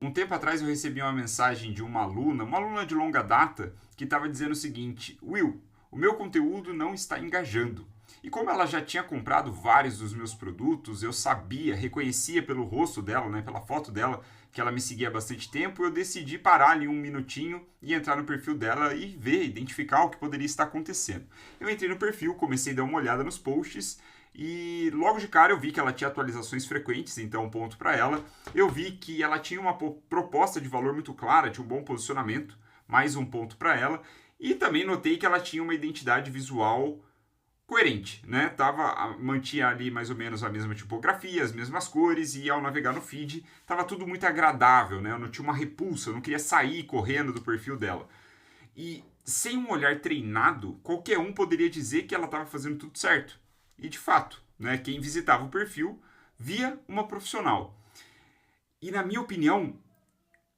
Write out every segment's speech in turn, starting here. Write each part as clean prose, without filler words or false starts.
Um tempo atrás eu recebi uma mensagem de uma aluna de longa data, que estava dizendo o seguinte: Will, o meu conteúdo não está engajando. E como ela já tinha comprado vários dos meus produtos, eu sabia, reconhecia pelo rosto dela, né, pela foto dela, que ela me seguia há bastante tempo, eu decidi parar ali um minutinho e entrar no perfil dela e ver, identificar o que poderia estar acontecendo. Eu entrei no perfil, comecei a dar uma olhada nos posts e logo de cara eu vi que ela tinha atualizações frequentes, então um ponto para ela. Eu vi que ela tinha uma proposta de valor muito clara, tinha um bom posicionamento, mais um ponto para ela. E também notei que ela tinha uma identidade visual coerente, né? Mantinha ali mais ou menos a mesma tipografia, as mesmas cores, e ao navegar no feed, tava tudo muito agradável, né? Eu não tinha uma repulsa, eu não queria sair correndo do perfil dela. E sem um olhar treinado, qualquer um poderia dizer que ela estava fazendo tudo certo. E de fato, né, quem visitava o perfil via uma profissional. E na minha opinião,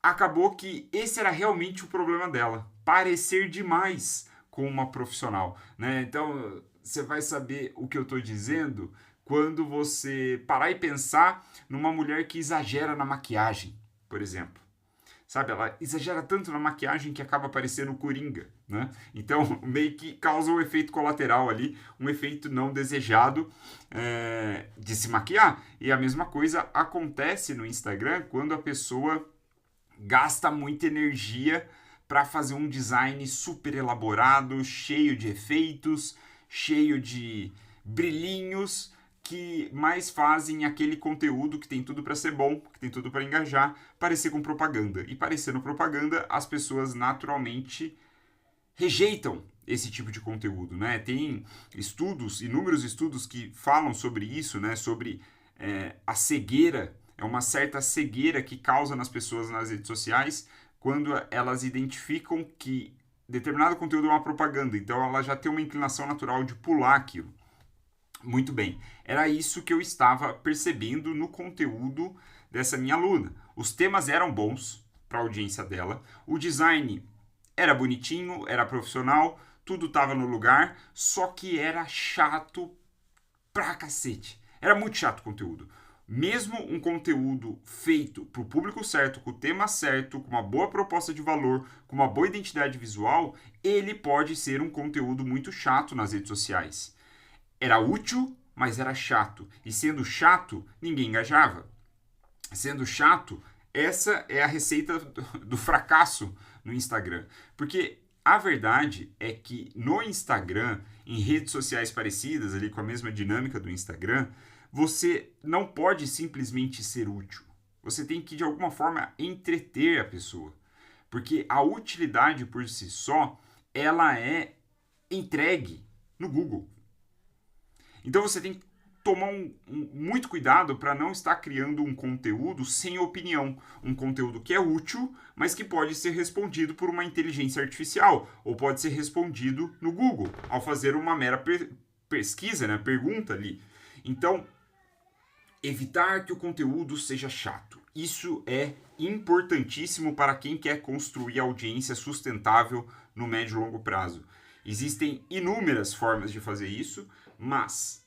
acabou que esse era realmente o problema dela. Parecer demais com uma profissional. Né? Então, você vai saber o que eu estou dizendo quando você parar e pensar numa mulher que exagera na maquiagem, por exemplo. Sabe, ela exagera tanto na maquiagem que acaba parecendo Coringa, né? Então, meio que causa um efeito colateral ali, um efeito não desejado de se maquiar. E a mesma coisa acontece no Instagram quando a pessoa gasta muita energia para fazer um design super elaborado, cheio de efeitos, cheio de brilhinhos, que mais fazem aquele conteúdo que tem tudo para ser bom, que tem tudo para engajar, parecer com propaganda. E parecendo propaganda, as pessoas naturalmente rejeitam esse tipo de conteúdo, né? Tem estudos, inúmeros estudos que falam sobre isso, né? Sobre a cegueira, é uma certa cegueira que causa nas pessoas nas redes sociais quando elas identificam que determinado conteúdo é uma propaganda, então ela já tem uma inclinação natural de pular aquilo. Muito bem, era isso que eu estava percebendo no conteúdo dessa minha aluna. Os temas eram bons para a audiência dela, o design era bonitinho, era profissional, tudo estava no lugar, só que era chato pra cacete. Era muito chato o conteúdo. Mesmo um conteúdo feito para o público certo, com o tema certo, com uma boa proposta de valor, com uma boa identidade visual, ele pode ser um conteúdo muito chato nas redes sociais. Era útil, mas era chato. E sendo chato, ninguém engajava. Sendo chato, essa é a receita do fracasso no Instagram. Porque a verdade é que no Instagram, em redes sociais parecidas, ali com a mesma dinâmica do Instagram, você não pode simplesmente ser útil. Você tem que, de alguma forma, entreter a pessoa. Porque a utilidade por si só, ela é entregue no Google. Então você tem que tomar muito cuidado para não estar criando um conteúdo sem opinião. Um conteúdo que é útil, mas que pode ser respondido por uma inteligência artificial, ou pode ser respondido no Google, ao fazer uma mera pesquisa, né, pergunta ali. Então, evitar que o conteúdo seja chato. Isso é importantíssimo para quem quer construir audiência sustentável no médio e longo prazo. Existem inúmeras formas de fazer isso, mas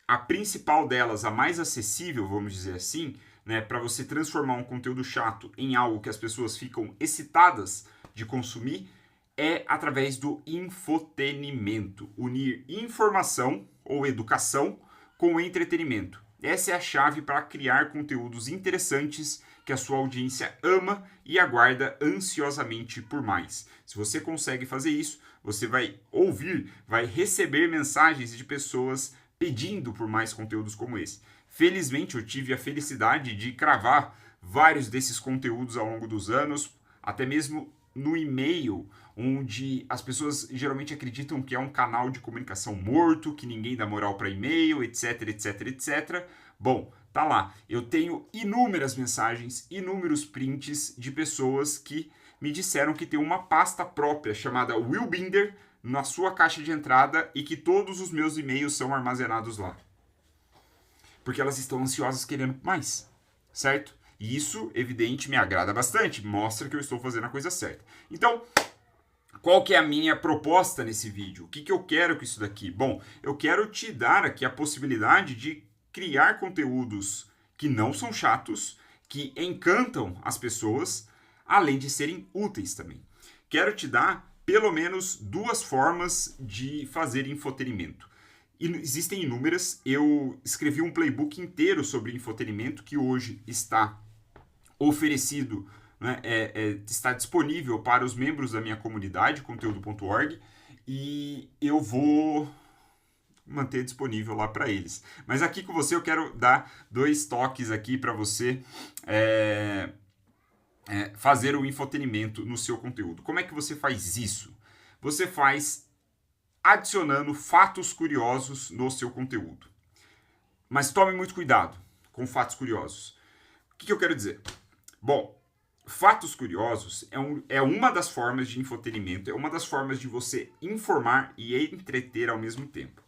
a principal delas, a mais acessível, vamos dizer assim, né, para você transformar um conteúdo chato em algo que as pessoas ficam excitadas de consumir, é através do infotenimento. Unir informação ou educação com entretenimento. Essa é a chave para criar conteúdos interessantes que a sua audiência ama e aguarda ansiosamente por mais. Se você consegue fazer isso, você vai ouvir, vai receber mensagens de pessoas pedindo por mais conteúdos como esse. Felizmente, eu tive a felicidade de cravar vários desses conteúdos ao longo dos anos, até mesmo no e-mail, onde as pessoas geralmente acreditam que é um canal de comunicação morto, que ninguém dá moral para e-mail, etc, etc, etc. Bom, tá lá. Eu tenho inúmeras mensagens, inúmeros prints de pessoas que me disseram que tem uma pasta própria chamada Will Binder na sua caixa de entrada e que todos os meus e-mails são armazenados lá. Porque elas estão ansiosas querendo mais, certo? E isso, evidente, me agrada bastante, mostra que eu estou fazendo a coisa certa. Então, qual que é a minha proposta nesse vídeo? O que eu quero com isso daqui? Bom, eu quero te dar aqui a possibilidade de criar conteúdos que não são chatos, que encantam as pessoas, além de serem úteis também. Quero te dar pelo menos 2 formas de fazer infotenimento. E existem inúmeras, eu escrevi um playbook inteiro sobre infotenimento que hoje está oferecido, né, está disponível para os membros da minha comunidade, conteúdo.org, e eu vou manter disponível lá para eles. Mas aqui com você eu quero dar 2 toques aqui para você fazer o infotenimento no seu conteúdo. Como é que você faz isso? Você faz adicionando fatos curiosos no seu conteúdo. Mas tome muito cuidado com fatos curiosos. O que eu quero dizer? Bom, fatos curiosos é uma das formas de infotenimento, é uma das formas de você informar e entreter ao mesmo tempo.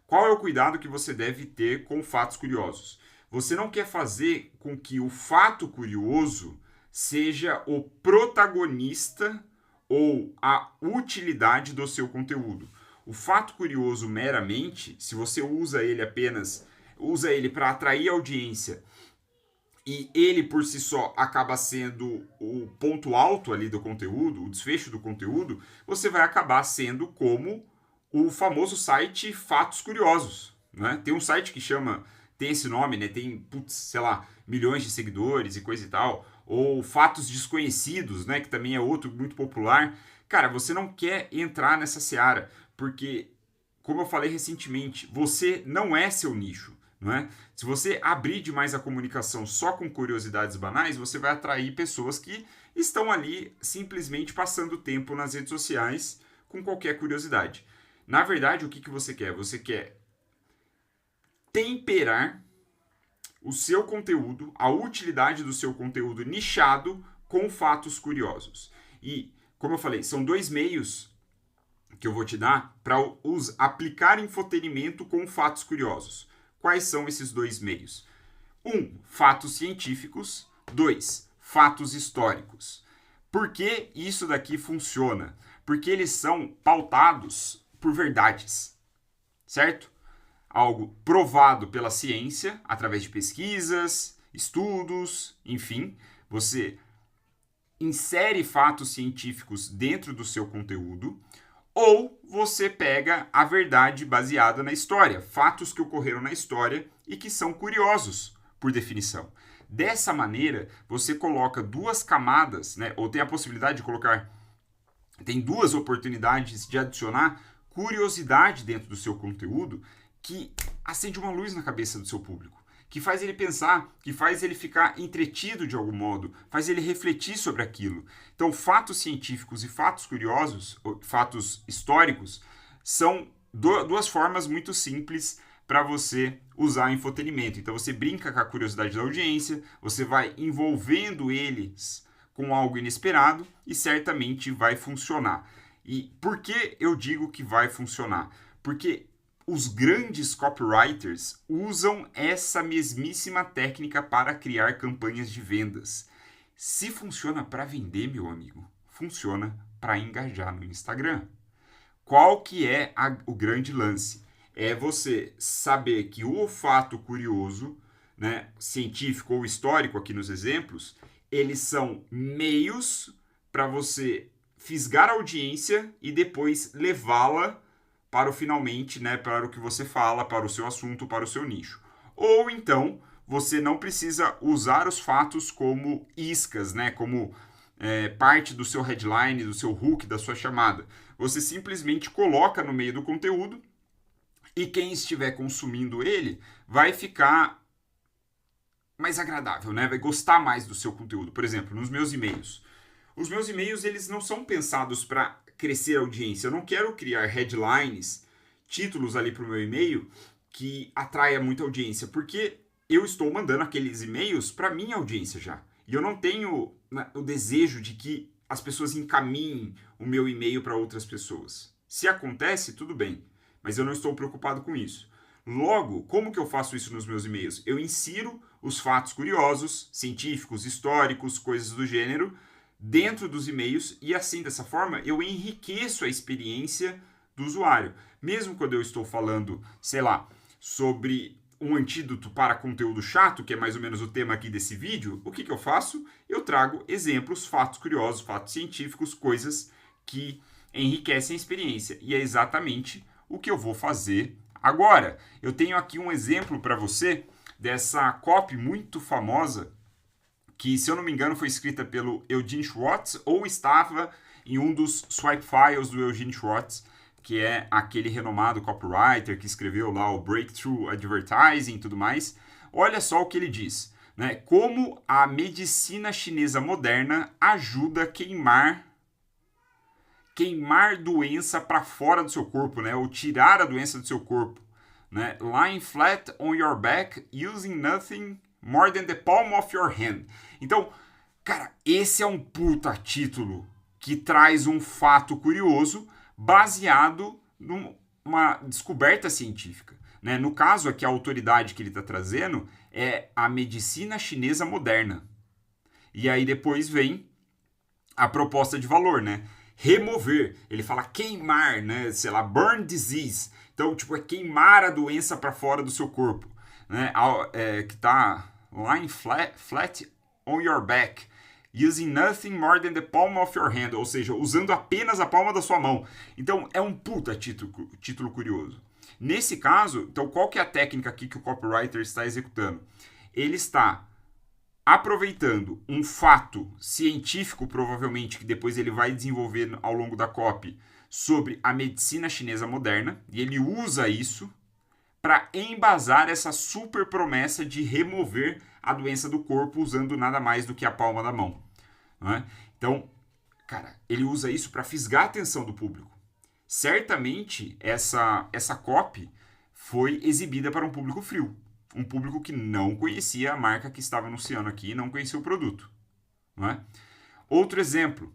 Qual é o cuidado que você deve ter com fatos curiosos? Você não quer fazer com que o fato curioso seja o protagonista ou a utilidade do seu conteúdo. O fato curioso meramente, se você usa ele para atrair audiência e ele por si só acaba sendo o ponto alto ali do conteúdo, o desfecho do conteúdo, você vai acabar sendo como o famoso site Fatos Curiosos, né? Tem um site que tem esse nome, né? Tem, sei lá, milhões de seguidores e coisa e tal, ou Fatos Desconhecidos, né? Que também é outro muito popular. Cara, você não quer entrar nessa seara, porque, como eu falei recentemente, você não é seu nicho, não é? Se você abrir demais a comunicação só com curiosidades banais, você vai atrair pessoas que estão ali simplesmente passando tempo nas redes sociais com qualquer curiosidade. Na verdade, o que você quer? Você quer temperar o seu conteúdo, a utilidade do seu conteúdo nichado com fatos curiosos. E, como eu falei, são 2 meios que eu vou te dar para aplicar infotenimento com fatos curiosos. Quais são esses 2 meios? 1, fatos científicos. 2, fatos históricos. Por que isso daqui funciona? Porque eles são pautados por verdades, certo? Algo provado pela ciência, através de pesquisas, estudos, enfim. Você insere fatos científicos dentro do seu conteúdo, ou você pega a verdade baseada na história, fatos que ocorreram na história e que são curiosos, por definição. Dessa maneira, você coloca 2 camadas, né, ou tem a possibilidade de colocar, tem 2 oportunidades de adicionar curiosidade dentro do seu conteúdo que acende uma luz na cabeça do seu público, que faz ele pensar, que faz ele ficar entretido de algum modo, faz ele refletir sobre aquilo. Então, fatos científicos e fatos curiosos, fatos históricos, são 2 formas muito simples para você usar infotenimento. Então, você brinca com a curiosidade da audiência, você vai envolvendo eles com algo inesperado e certamente vai funcionar. E por que eu digo que vai funcionar? Porque os grandes copywriters usam essa mesmíssima técnica para criar campanhas de vendas. Se funciona para vender, meu amigo, funciona para engajar no Instagram. Qual que é o grande lance? É você saber que o fato curioso, né, científico ou histórico aqui nos exemplos, eles são meios para você fisgar a audiência e depois levá-la para o finalmente, né, para o que você fala, para o seu assunto, para o seu nicho. Ou então, você não precisa usar os fatos como iscas, né, como parte do seu headline, do seu hook, da sua chamada. Você simplesmente coloca no meio do conteúdo e quem estiver consumindo ele vai ficar mais agradável, né? Vai gostar mais do seu conteúdo. Por exemplo, nos meus e-mails. Os meus e-mails, eles não são pensados para crescer a audiência. Eu não quero criar headlines, títulos ali para o meu e-mail que atraia muita audiência, porque eu estou mandando aqueles e-mails para minha audiência já. E eu não tenho o desejo de que as pessoas encaminhem o meu e-mail para outras pessoas. Se acontece, tudo bem, mas eu não estou preocupado com isso. Logo, como que eu faço isso nos meus e-mails? Eu insiro os fatos curiosos, científicos, históricos, coisas do gênero, dentro dos e-mails e assim, dessa forma, eu enriqueço a experiência do usuário. Mesmo quando eu estou falando, sei lá, sobre um antídoto para conteúdo chato, que é mais ou menos o tema aqui desse vídeo, o que eu faço? Eu trago exemplos, fatos curiosos, fatos científicos, coisas que enriquecem a experiência. E é exatamente o que eu vou fazer agora. Eu tenho aqui um exemplo para você dessa copy muito famosa, que, se eu não me engano, foi escrita pelo Eugene Schwartz, ou estava em um dos swipe files do Eugene Schwartz, que é aquele renomado copywriter que escreveu lá o Breakthrough Advertising e tudo mais. Olha só o que ele diz, né? Como a medicina chinesa moderna ajuda a queimar doença para fora do seu corpo, né? Ou tirar a doença do seu corpo, né? Lying flat on your back using nothing more than the palm of your hand. Então, cara, esse é um puta título que traz um fato curioso baseado numa descoberta científica, né? No caso aqui, a autoridade que ele está trazendo é a medicina chinesa moderna. E aí depois vem a proposta de valor, né? Remover, ele fala queimar, né? Sei lá, burn disease. Então, tipo, é queimar a doença para fora do seu corpo, né? Que tá lying flat on your back, using nothing more than the palm of your hand, ou seja, usando apenas a palma da sua mão. Então, é um puta título curioso. Nesse caso, então, qual que é a técnica aqui que o copywriter está executando? Ele está aproveitando um fato científico, provavelmente, que depois ele vai desenvolver ao longo da copy, sobre a medicina chinesa moderna, e ele usa isso para embasar essa super promessa de remover a doença do corpo usando nada mais do que a palma da mão. Não é? Então, cara, ele usa isso para fisgar a atenção do público. Certamente, essa copy foi exibida para um público frio. Um público que não conhecia a marca que estava anunciando aqui, não conhecia o produto. Não é? Outro exemplo.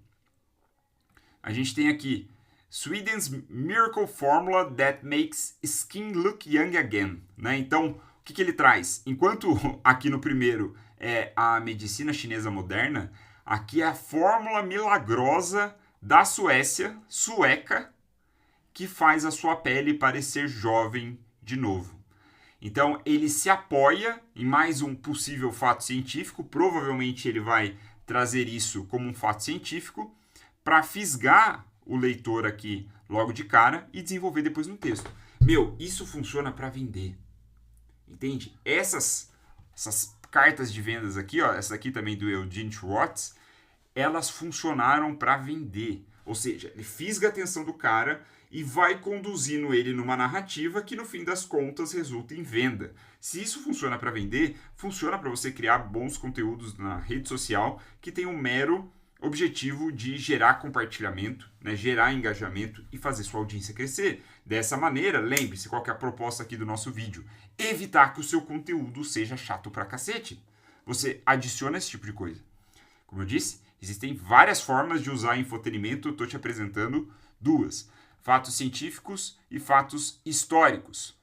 A gente tem aqui Sweden's Miracle Formula that makes skin look young again. Né? Então, o que ele traz? Enquanto aqui no primeiro é a medicina chinesa moderna, aqui é a fórmula milagrosa da sueca, que faz a sua pele parecer jovem de novo. Então, ele se apoia em mais um possível fato científico, provavelmente ele vai trazer isso como um fato científico, para fisgar o leitor aqui logo de cara e desenvolver depois no texto. Meu, isso funciona para vender. Entende? Essas cartas de vendas aqui, ó, essa aqui também do Eugene Schwartz, elas funcionaram para vender. Ou seja, ele fisga a atenção do cara e vai conduzindo ele numa narrativa que, no fim das contas, resulta em venda. Se isso funciona para vender, funciona para você criar bons conteúdos na rede social que tem um mero objetivo de gerar compartilhamento, né, gerar engajamento e fazer sua audiência crescer. Dessa maneira, lembre-se qual que é a proposta aqui do nosso vídeo. Evitar que o seu conteúdo seja chato pra cacete. Você adiciona esse tipo de coisa. Como eu disse, existem várias formas de usar infotenimento, eu estou te apresentando duas. Fatos científicos e fatos históricos.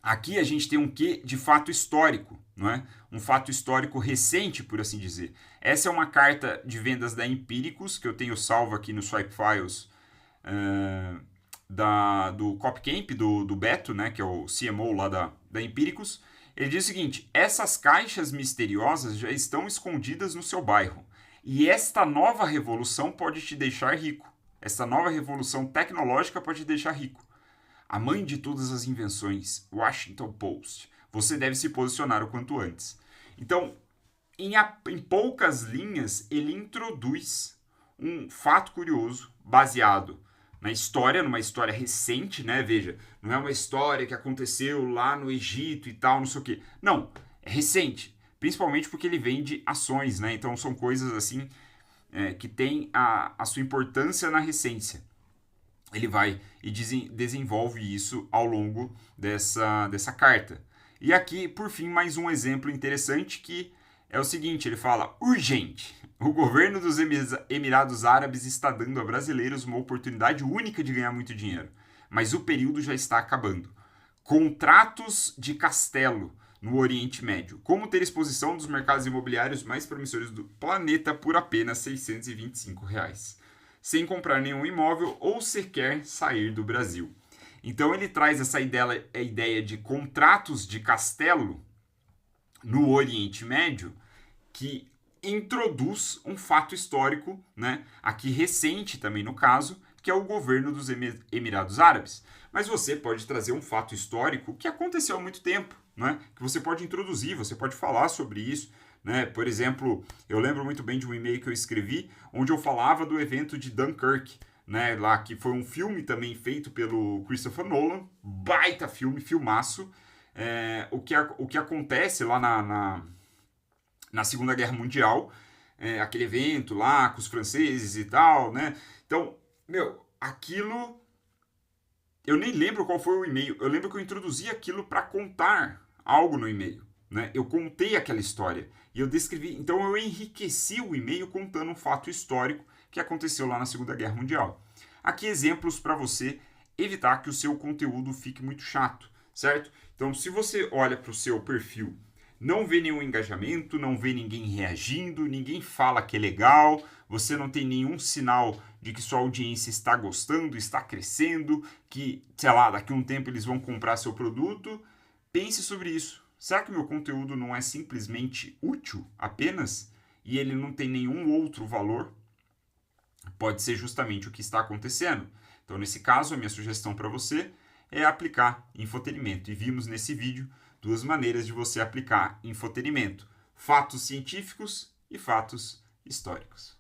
Aqui a gente tem um quê de fato histórico, não é? Um fato histórico recente, por assim dizer. Essa é uma carta de vendas da Empíricos, que eu tenho salvo aqui no Swipe Files do Copcamp, do Beto, né, que é o CMO lá da Empíricos. Ele diz o seguinte: essas caixas misteriosas já estão escondidas no seu bairro. E esta nova revolução pode te deixar rico. Esta nova revolução tecnológica pode te deixar rico. A mãe de todas as invenções, Washington Post. Você deve se posicionar o quanto antes. Então, em poucas linhas, ele introduz um fato curioso baseado na história, numa história recente, né? Veja, não é uma história que aconteceu lá no Egito e tal, não sei o quê. Não, é recente. Principalmente porque ele vende ações, né? Então, são coisas assim que têm a sua importância na recência. Ele vai e desenvolve isso ao longo dessa carta. E aqui, por fim, mais um exemplo interessante que é o seguinte, ele fala: urgente, o governo dos Emirados Árabes está dando a brasileiros uma oportunidade única de ganhar muito dinheiro, mas o período já está acabando. Contratos de castelo no Oriente Médio. Como ter exposição dos mercados imobiliários mais promissores do planeta por apenas R$ 625, sem comprar nenhum imóvel ou sequer sair do Brasil. Então ele traz essa ideia de contratos de castelo no Oriente Médio que introduz um fato histórico, né, aqui recente também no caso, que é o governo dos Emirados Árabes. Mas você pode trazer um fato histórico que aconteceu há muito tempo, né, que você pode introduzir, você pode falar sobre isso. Né? Por exemplo, eu lembro muito bem de um e-mail que eu escrevi onde eu falava do evento de Dunkirk, né, lá que foi um filme também feito pelo Christopher Nolan, baita filme, filmaço. O que acontece lá na Segunda Guerra Mundial, aquele evento lá com os franceses e tal, né? Então, aquilo... Eu nem lembro qual foi o e-mail, eu lembro que eu introduzi aquilo para contar algo no e-mail, né? Eu contei aquela história e eu descrevi, então eu enriqueci o e-mail contando um fato histórico que aconteceu lá na Segunda Guerra Mundial. Aqui exemplos para você evitar que o seu conteúdo fique muito chato, certo? Então, se você olha para o seu perfil, não vê nenhum engajamento, não vê ninguém reagindo, ninguém fala que é legal, você não tem nenhum sinal de que sua audiência está gostando, está crescendo, que, sei lá, daqui a um tempo eles vão comprar seu produto, pense sobre isso. Será que o meu conteúdo não é simplesmente útil apenas e ele não tem nenhum outro valor? Pode ser justamente o que está acontecendo. Então, nesse caso, a minha sugestão para você é aplicar infotenimento. E vimos nesse vídeo 2 maneiras de você aplicar infotenimento: fatos científicos e fatos históricos.